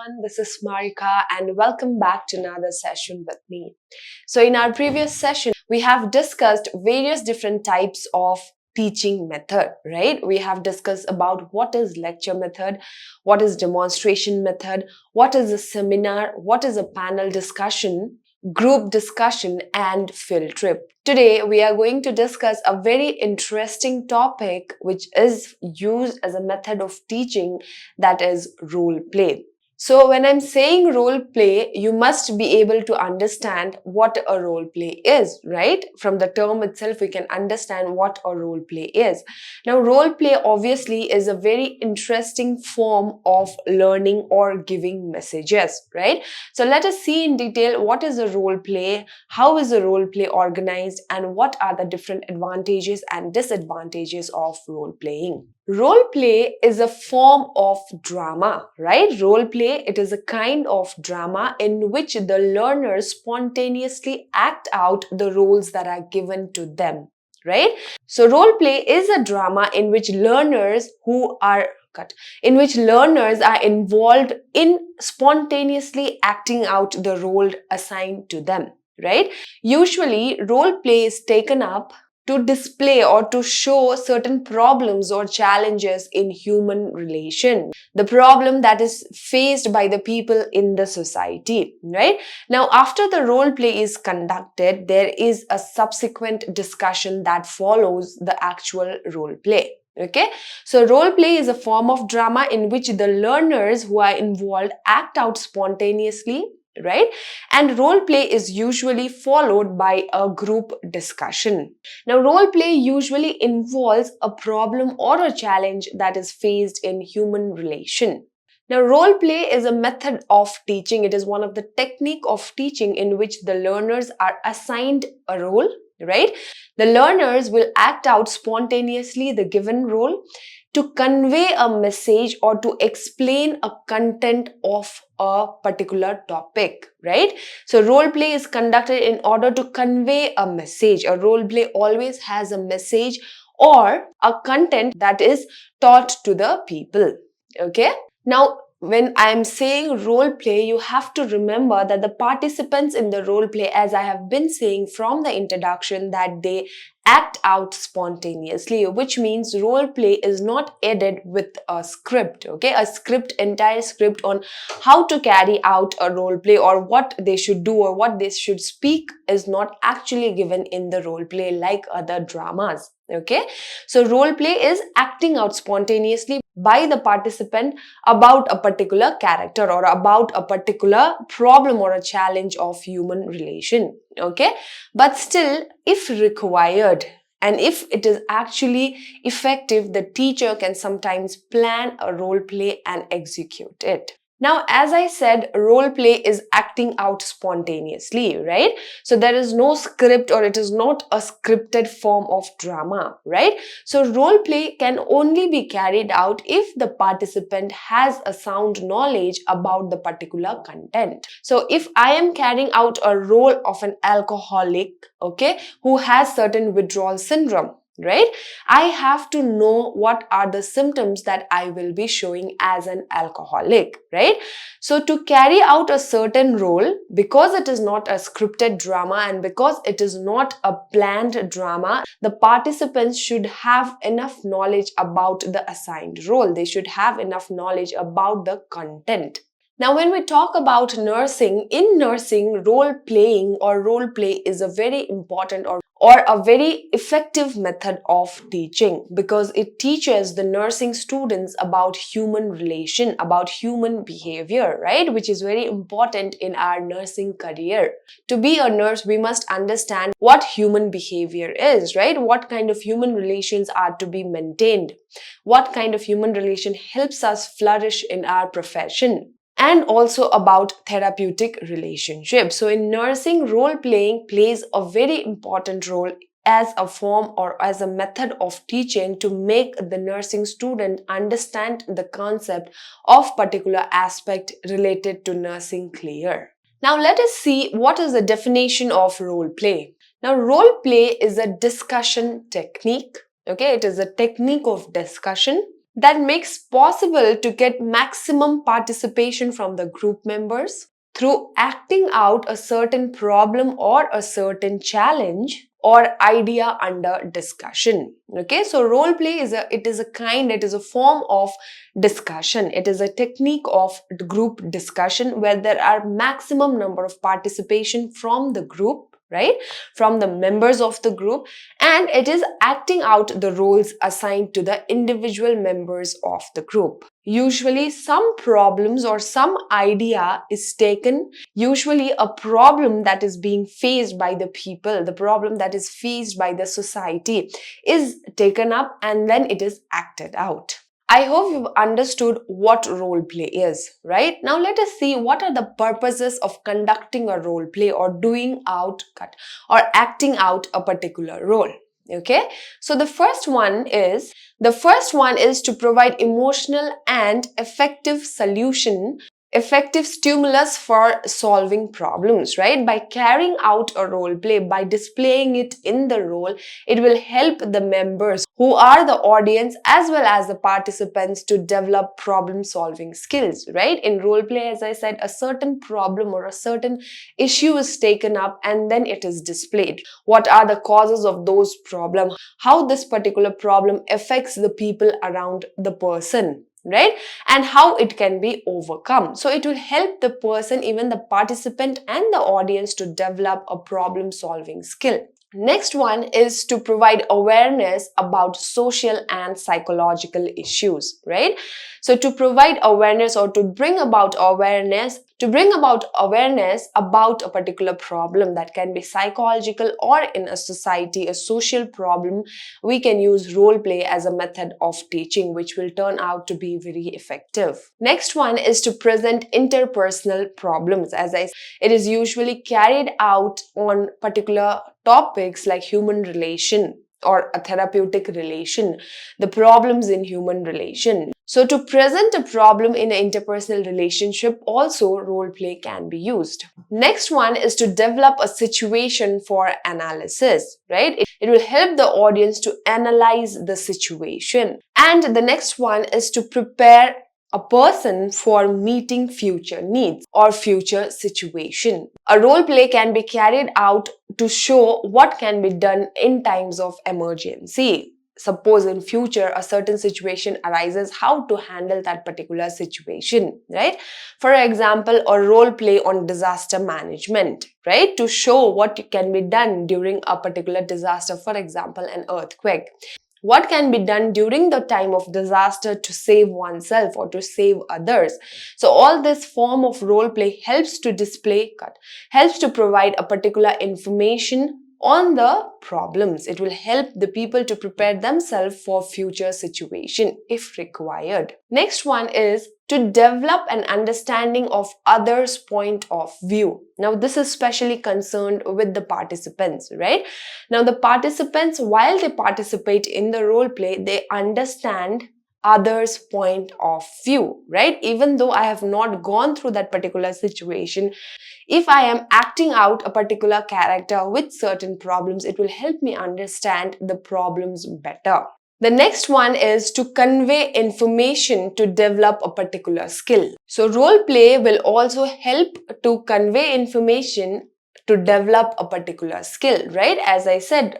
everyone, this is Marika and welcome back to another session with me. So in our previous session, we have discussed various different types of teaching method, right? We have discussed about what is lecture method, what is demonstration method, what is a seminar, what is a panel discussion, group discussion and field trip. Today we are going to discuss a very interesting topic which is used as a method of teaching, that is role play. So when I'm saying role play, you must be able to understand what a role play is, right? From the term itself, we can understand what a role play is. Now, role play obviously is a very interesting form of learning or giving messages, right? So let us see in detail what is a role play, how is a role play organized, and what are the different advantages and disadvantages of role playing. Role play is a form of drama, right? Role play, it is a kind of drama in which the learners spontaneously act out the roles that are given to them, right? So role play is a drama in which learners are involved in spontaneously acting out the role assigned to them, right? Usually, role play is taken up to display or to show certain problems or challenges in human relation, the problem that is faced by the people in the society, right? Now, after the role play is conducted, there is a subsequent discussion that follows the actual role play. Okay, so role play is a form of drama in which the learners who are involved act out spontaneously, right? And role play is usually followed by a group discussion. Now, role play usually involves a problem or a challenge that is faced in human relation. Now, role play is a method of teaching. It is one of the technique of teaching in which the learners are assigned a role, right? The learners will act out spontaneously the given role to convey a message or to explain a content of a particular topic, right? So role play is conducted in order to convey a message. A role play always has a message or a content that is taught to the people. Okay? Now, when I am saying role play, you have to remember that the participants in the role play, as I have been saying from the introduction, that they act out spontaneously, which means role play is not added with a script, okay? A script, entire script on how to carry out a role play or what they should do or what they should speak is not actually given in the role play like other dramas, okay? So role play is acting out spontaneously by the participant about a particular character or about a particular problem or a challenge of human relation, okay? But still, if required and if it is actually effective, the teacher can sometimes plan a role play and execute it. Now, as I said, role play is acting out spontaneously, right? So there is no script or it is not a scripted form of drama, right? So role play can only be carried out if the participant has a sound knowledge about the particular content. So if I am carrying out a role of an alcoholic, okay, who has certain withdrawal syndrome, right? I have to know what are the symptoms that I will be showing as an alcoholic, right? So to carry out a certain role, because it is not a scripted drama and because it is not a planned drama, the participants should have enough knowledge about the assigned role. They should have enough knowledge about the content. Now, when we talk about nursing, in nursing, role playing or role play is a very important or a very effective method of teaching because it teaches the nursing students about human relation, about human behavior, right? Which is very important in our nursing career. To be a nurse, we must understand what human behavior is, right? What kind of human relations are to be maintained? What kind of human relation helps us flourish in our profession? And also about therapeutic relationships. So in nursing, role playing plays a very important role as a form or as a method of teaching to make the nursing student understand the concept of particular aspect related to nursing clear. Now let us see what is the definition of role play. Now role play is a discussion technique. Okay, it is a technique of discussion that makes possible to get maximum participation from the group members through acting out a certain problem or a certain challenge or idea under discussion. Okay, so role play is a form of discussion. It is a technique of group discussion where there are maximum number of participation from the group, right, from the members of the group, and it is acting out the roles assigned to the individual members of the group. Usually some problems or some idea is taken, usually a problem that is being faced by the people, the problem that is faced by the society is taken up and then it is acted out. I hope you've understood what role play is, right? Now let us see what are the purposes of conducting a role play or or acting out a particular role. Okay, so the first one is to provide emotional and effective stimulus for solving problems, right? By carrying out a role play, by displaying it in the role, it will help the members who are the audience as well as the participants to develop problem solving skills, right? In role play, as I said, a certain problem or a certain issue is taken up and then it is displayed. What are the causes of those problems? How this particular problem affects the people around the person, right? And how it can be overcome. So it will help the person, even the participant and the audience, to develop a problem solving skill. Next one is to provide awareness about social and psychological issues, right? So to provide awareness or to bring about awareness about a particular problem that can be psychological or in a society, a social problem, we can use role play as a method of teaching, which will turn out to be very effective. Next one is to present interpersonal problems. It is usually carried out on particular topics like human relation or a therapeutic relation, the problems in human relation. So to present a problem in an interpersonal relationship, also role play can be used. Next one is to develop a situation for analysis, right? It will help the audience to analyze the situation. And the next one is to prepare a person for meeting future needs or future situation. A role play can be carried out to show what can be done in times of emergency. Suppose in future a certain situation arises, how to handle that particular situation, right? For example, a role play on disaster management, right? To show what can be done during a particular disaster, for example, an earthquake. What can be done during the time of disaster to save oneself or to save others? So all this form of role play helps to provide a particular information on the problems. It will help the people to prepare themselves for future situation if required. Next one is to develop an understanding of others' point of view. Now, this is specially concerned with the participants, right? Now, the participants, while they participate in the role play, they understand others' point of view, right? Even though I have not gone through that particular situation, if I am acting out a particular character with certain problems, it will help me understand the problems better. The next one is to convey information to develop a particular skill. So role play will also help to convey information to develop a particular skill, right? As I said,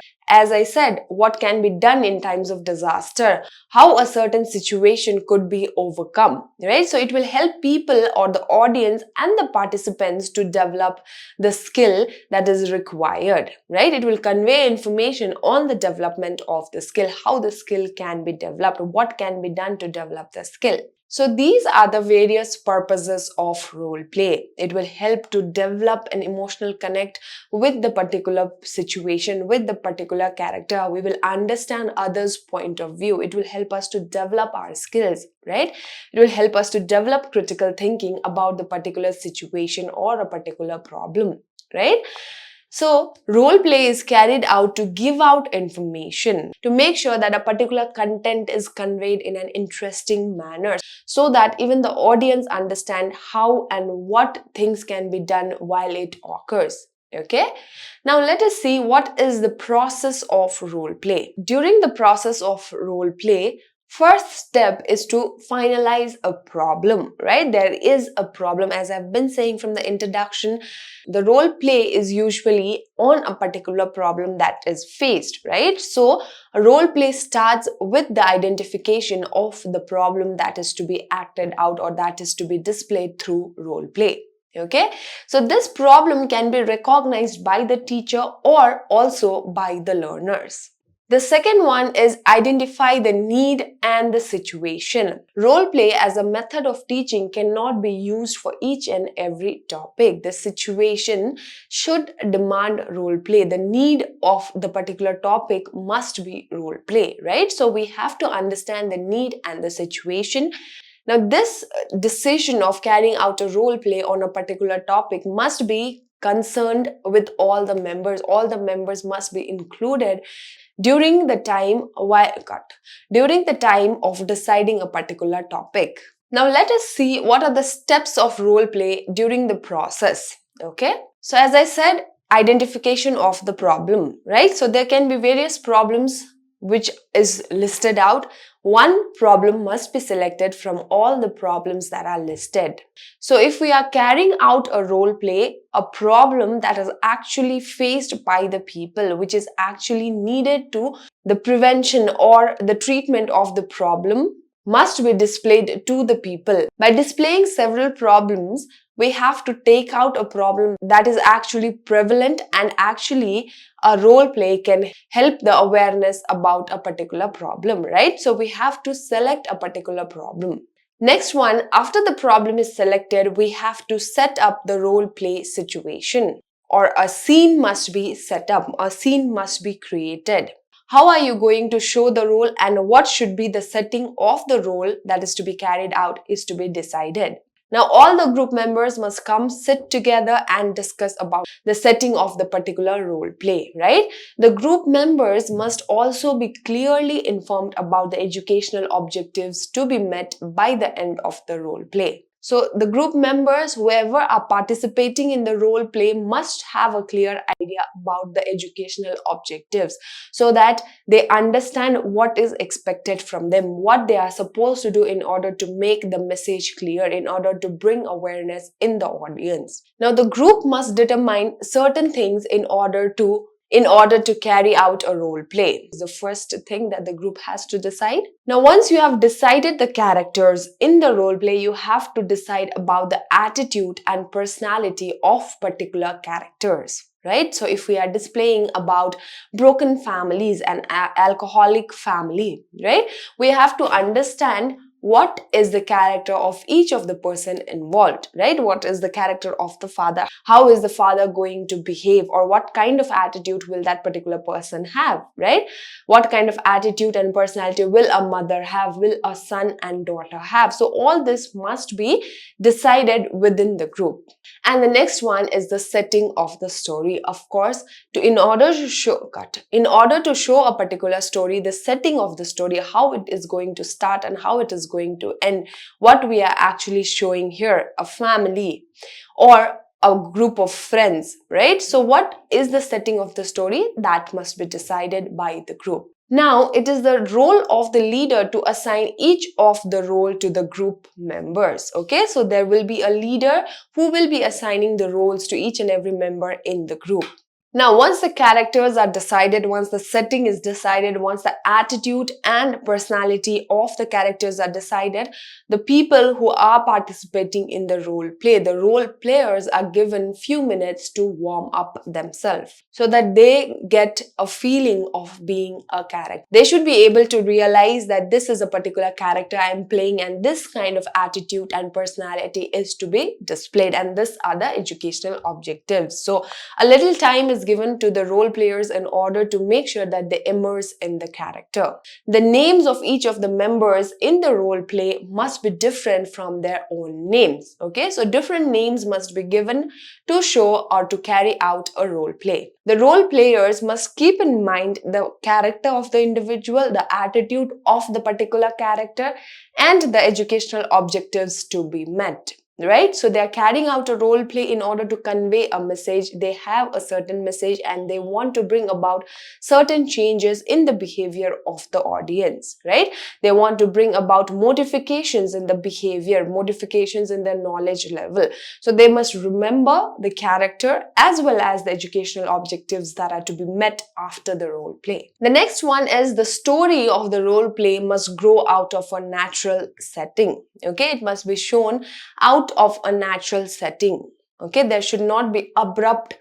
what can be done in times of disaster, how a certain situation could be overcome, right? So it will help people or the audience and the participants to develop the skill that is required, right? It will convey information on the development of the skill, how the skill can be developed, what can be done to develop the skill. So these are the various purposes of role play. It will help to develop an emotional connect with the particular situation, with the particular character. We will understand others' point of view. It will help us to develop our skills, right? It will help us to develop critical thinking about the particular situation or a particular problem, right? So, role play is carried out to give out information, to make sure that a particular content is conveyed in an interesting manner, so that even the audience understand how and what things can be done while it occurs. Okay, now let us see what is the process of role play. During the process of role play, First step is to finalize a problem, right? There is a problem, as I've been saying from the introduction. The role play is usually on a particular problem that is faced, right? So a role play starts with the identification of the problem that is to be acted out or that is to be displayed through role play. Okay, so this problem can be recognized by the teacher or also by the learners. The second one is identify the need and the situation. Role play as a method of teaching cannot be used for each and every topic. The situation should demand role play. The need of the particular topic must be role play, right? So we have to understand the need and the situation. Now, this decision of carrying out a role play on a particular topic must be concerned with all the members. All the members must be included during the time of deciding a particular topic. Now let us see what are the steps of role play during the process. Okay, so as I said, identification of the problem, right? So there can be various problems which is listed out. One problem must be selected from all the problems that are listed. So if we are carrying out a role play, a problem that is actually faced by the people, which is actually needed to the prevention or the treatment of the problem, must be displayed to the people. By displaying several problems, we have to take out a problem that is actually prevalent, and actually a role play can help the awareness about a particular problem, right? So we have to select a particular problem. Next one, after the problem is selected, we have to set up the role play situation, or a scene must be set up, a scene must be created. How are you going to show the role and what should be the setting of the role that is to be carried out is to be decided. Now all the group members must come sit together and discuss about the setting of the particular role play, right? The group members must also be clearly informed about the educational objectives to be met by the end of the role play. So the group members, whoever are participating in the role play, must have a clear idea about the educational objectives so that they understand what is expected from them, what they are supposed to do in order to make the message clear, in order to bring awareness in the audience. Now the group must determine certain things in order to carry out a role play. It's the first thing that the group has to decide. Now, once you have decided the characters in the role play, you have to decide about the attitude and personality of particular characters, right? So if we are displaying about broken families and alcoholic family, right? We have to understand what is the character of each of the person involved, right? What is the character of the father? How is the father going to behave, or what kind of attitude will that particular person have, right? What kind of attitude and personality will a mother have, will a son and daughter have? So all this must be decided within the group. And the next one is the setting of the story. Of course, in order to show a particular story, the setting of the story, how it is going to start and how it is going to end, what we are actually showing here, a family or a group of friends, right? So what is the setting of the story? That must be decided by the group. Now, it is the role of the leader to assign each of the role to the group members. Okay, so there will be a leader who will be assigning the roles to each and every member in the group. Now, once the characters are decided, once the setting is decided, once the attitude and personality of the characters are decided, the people who are participating in the role play, the role players are given few minutes to warm up themselves so that they get a feeling of being a character. They should be able to realize that this is a particular character I am playing and this kind of attitude and personality is to be displayed, and these are the educational objectives. So a little time is given to the role players in order to make sure that they immerse in the character. The names of each of the members in the role play must be different from their own names. Okay, so different names must be given to show or to carry out a role play. The role players must keep in mind the character of the individual, the attitude of the particular character, and the educational objectives to be met. right? So they are carrying out a role play in order to convey a message. They have a certain message and they want to bring about certain changes in the behavior of the audience, right? They want to bring about modifications in the behavior, modifications in their knowledge level. So they must remember the character as well as the educational objectives that are to be met after the role play. The next one is the story of the role play must grow out of a natural setting. Okay, it must be shown out of a natural setting. Okay, there should not be abrupt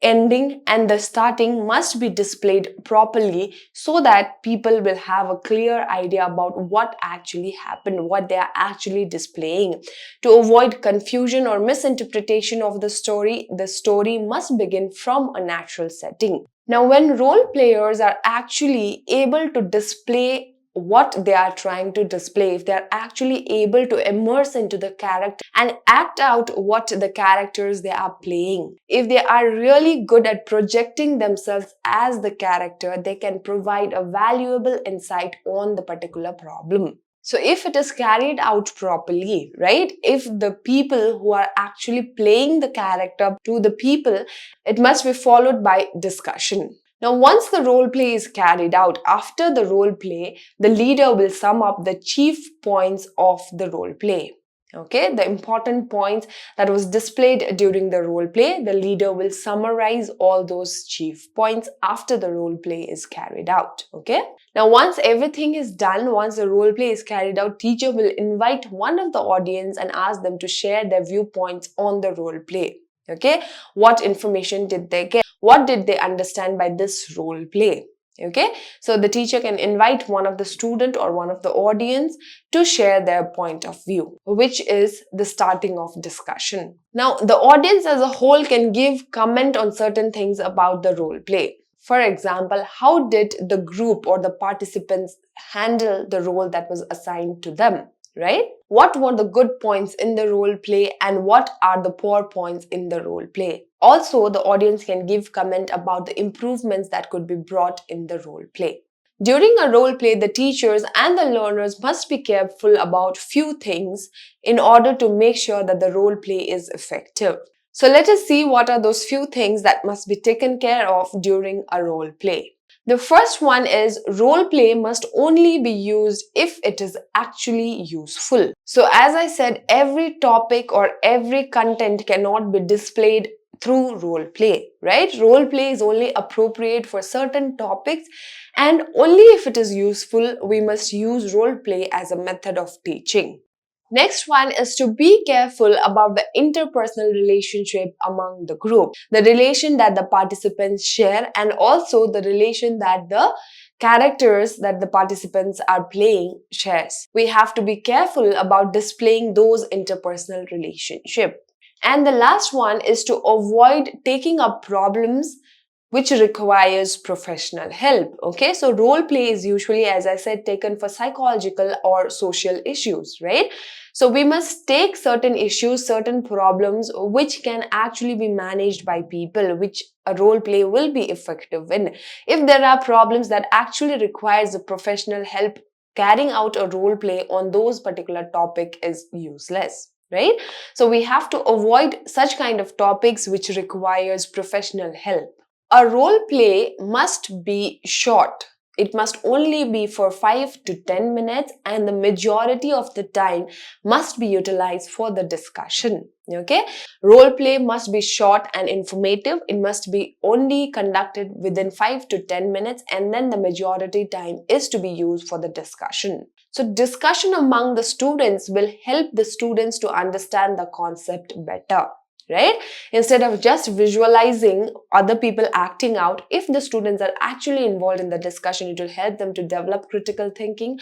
ending, and the starting must be displayed properly so that people will have a clear idea about what actually happened, what they are actually displaying. To avoid confusion or misinterpretation of the story must begin from a natural setting. Now, when role players are actually able to display what they are trying to display, if they are actually able to immerse into the character and act out what the characters they are playing, if they are really good at projecting themselves as the character, they can provide a valuable insight on the particular problem. So if it is carried out properly, right, if the people who are actually playing the character to the people, it must be followed by discussion. Now, once the role play is carried out, after the role play, the leader will sum up the chief points of the role play. Okay, the important points that was displayed during the role play, the leader will summarize all those chief points after the role play is carried out. Okay, now once everything is done, once the role play is carried out, teacher will invite one of the audience and ask them to share their viewpoints on the role play. Okay, what information did they get? What did they understand by this role play? Okay, so the teacher can invite one of the student or one of the audience to share their point of view, which is the starting of discussion. Now, the audience as a whole can give comment on certain things about the role play. For example, how did the group or the participants handle the role that was assigned to them? Right? What were the good points in the role play and what are the poor points in the role play? Also, the audience can give comment about the improvements that could be brought in the role play. During a role play, the teachers and the learners must be careful about few things in order to make sure that the role play is effective. So let us see what are those few things that must be taken care of during a role play. The first one is role play must only be used if it is actually useful. So as I said, every topic or every content cannot be displayed through role play, right? Role play is only appropriate for certain topics, and only if it is useful, we must use role play as a method of teaching. Next one is to be careful about the interpersonal relationship among the group, the relation that the participants share and also the relation that the characters that the participants are playing shares. We have to be careful about displaying those interpersonal relationships. And the last one is to avoid taking up problems which requires professional help. Okay, so role play is usually, as I said, taken for psychological or social issues, right? So we must take certain issues, certain problems which can actually be managed by people, which a role play will be effective in. If there are problems that actually requires a professional help, carrying out a role play on those particular topic is useless, right? So we have to avoid such kind of topics which requires professional help. A role play must be short. It must only be for 5 to 10 minutes and the majority of the time must be utilized for the discussion. Okay? Role play must be short and informative. It must be only conducted within 5 to 10 minutes and then the majority time is to be used for the discussion. So discussion among the students will help the students to understand the concept better. Right? Instead of just visualizing other people acting out, if the students are actually involved in the discussion, it will help them to develop critical thinking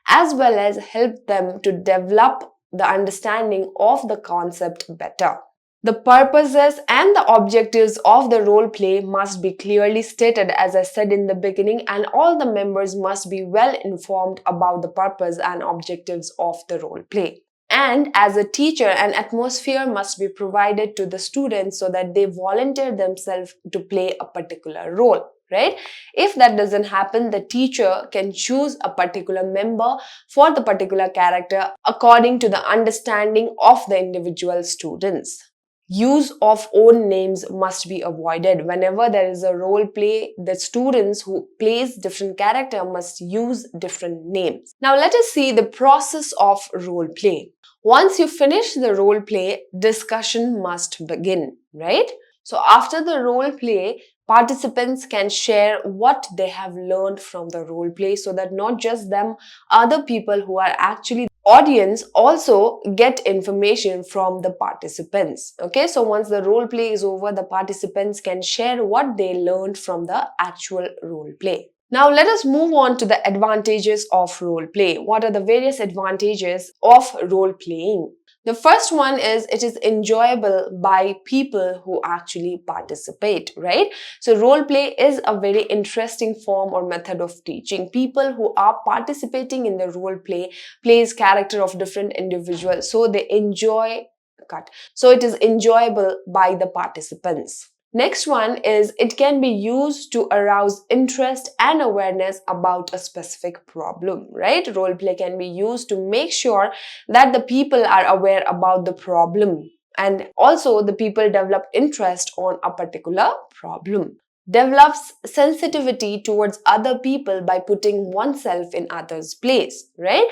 as well as help them to develop the understanding of the concept better. The purposes and the objectives of the role play must be clearly stated, as I said in the beginning, and all the members must be well informed about the purpose and objectives of the role play. And as a teacher, an atmosphere must be provided to the students so that they volunteer themselves to play a particular role. right? If that doesn't happen, the teacher can choose a particular member for the particular character according to the understanding of the individual students. Use of own names must be avoided. Whenever there is a role play, the students who plays different character must use different names. Now let us see the process of role play. Once you finish the role play, discussion must begin, right? So after the role play, participants can share what they have learned from the role play, so that not just them, other people who are actually audience also get information from the participants. Okay, so once the role play is over, the participants can share what they learned from the actual role play. Now let us move on to the advantages of role play. What are the various advantages of role playing? The first one is it is enjoyable by people who actually participate, right? So role play is a very interesting form or method of teaching. People who are participating in the role play plays character of different individuals, so they enjoy so it is enjoyable by the participants. Next one is it can be used to arouse interest and awareness about a specific problem, right? Role play can be used to make sure that the people are aware about the problem, and also the people develop interest on a particular problem. Develops sensitivity towards other people by putting oneself in others' place, right?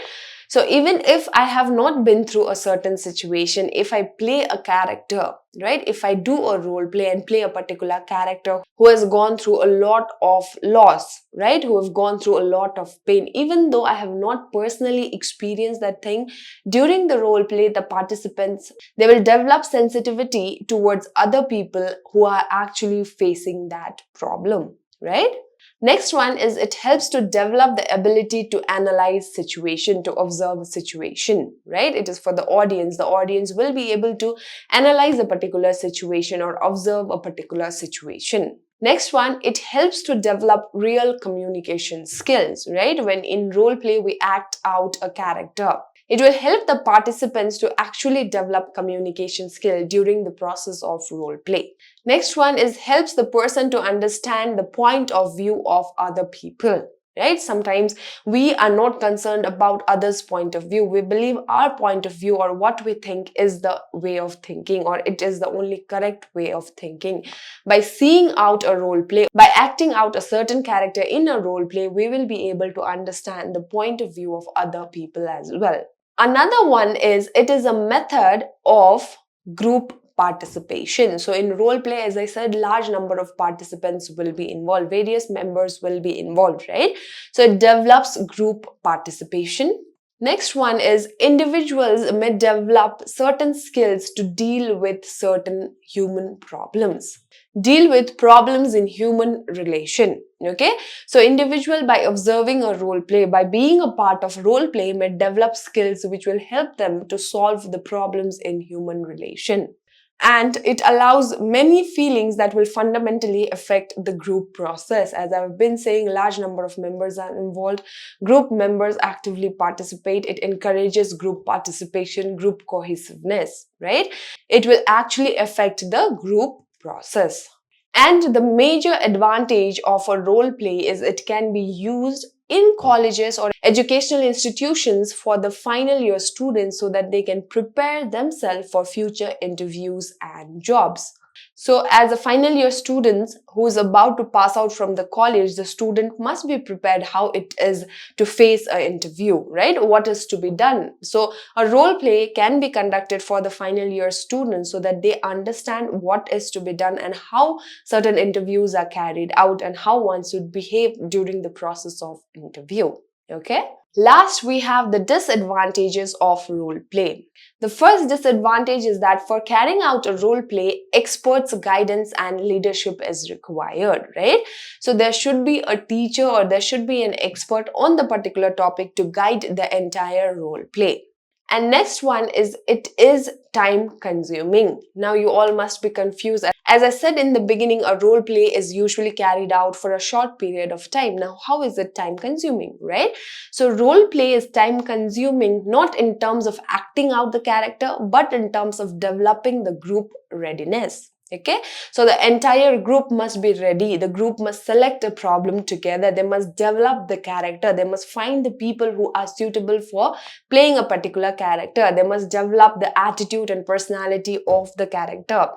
So even if I have not been through a certain situation, if I play a character, right? If I do a role play and play a particular character who has gone through a lot of loss, right? Who have gone through a lot of pain, even though I have not personally experienced that thing, during the role play, the participants, they will develop sensitivity towards other people who are actually facing that problem, right? Next one is it helps to develop the ability to analyze situation, to observe the situation, right? It is for the audience. The audience will be able to analyze a particular situation or observe a particular situation. Next one, it helps to develop real communication skills, right? When in role play, we act out a character. It will help the participants to actually develop communication skill during the process of role play. Next one is helps the person to understand the point of view of other people. Right? Sometimes we are not concerned about others' point of view. We believe our point of view or what we think is the way of thinking, or it is the only correct way of thinking. By seeing out a role play, by acting out a certain character in a role play, we will be able to understand the point of view of other people as well. Another one is it is a method of group participation. So in role play, as I said, large number of participants will be involved, various members will be involved, right? So it develops group participation. Next one is individuals may develop certain skills to deal with certain human problems. Deal with problems in human relation. Okay, so individual by observing a role play, by being a part of role play, may develop skills which will help them to solve the problems in human relation. And it allows many feelings that will fundamentally affect the group process. As I've been saying, large number of members are involved. Group members actively participate. It encourages group participation, group cohesiveness, right? It will actually affect the group process. And the major advantage of a role play is it can be used in colleges or educational institutions for the final year students so that they can prepare themselves for future interviews and jobs. So as a final year student who is about to pass out from the college, the student must be prepared how it is to face an interview, right? What is to be done. So a role play can be conducted for the final year students so that they understand what is to be done and how certain interviews are carried out and how one should behave during the process of interview. Okay? Last, we have the disadvantages of role play. The first disadvantage is that for carrying out a role play, experts' guidance and leadership is required, right? So there should be a teacher or there should be an expert on the particular topic to guide the entire role play. And next one is it is time consuming. Now you all must be confused. As I said in the beginning, a role play is usually carried out for a short period of time. Now how is it time consuming, right? So role play is time consuming not in terms of acting out the character but in terms of developing the group readiness. Okay, so the entire group must be ready. The group must select a problem together. They must develop the character. They must find the people who are suitable for playing a particular character. They must develop the attitude and personality of the character.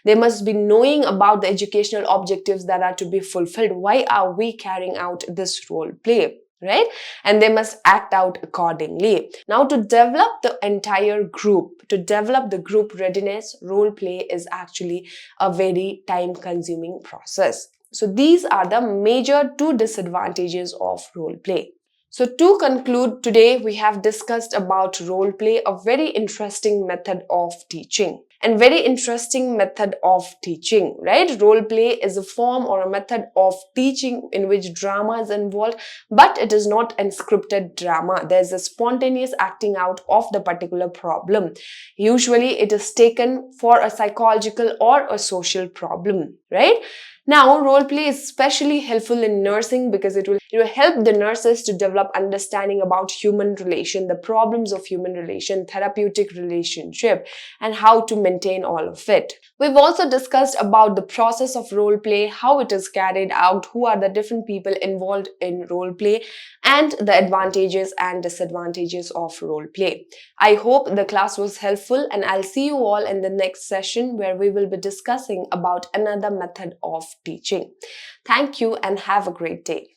They must be knowing about the educational objectives that are to be fulfilled. Why are we carrying out this role play? Right? And they must act out accordingly. Now, to develop the entire group, to develop the group readiness, role play is actually a very time consuming process. So these are the major two disadvantages of role play. So to conclude, today we have discussed about role play, a very interesting method of teaching. And very interesting method of teaching, right? Role play is a form or a method of teaching in which drama is involved, but it is not unscripted drama. There's a spontaneous acting out of the particular problem. Usually it is taken for a psychological or a social problem, right? Now, role play is especially helpful in nursing because it will help the nurses to develop understanding about human relation, the problems of human relation, therapeutic relationship, and how to maintain all of it. We've also discussed about the process of role play, how it is carried out, who are the different people involved in role play, and the advantages and disadvantages of role play. I hope the class was helpful, and I'll see you all in the next session where we will be discussing about another method of teaching. Thank you and have a great day.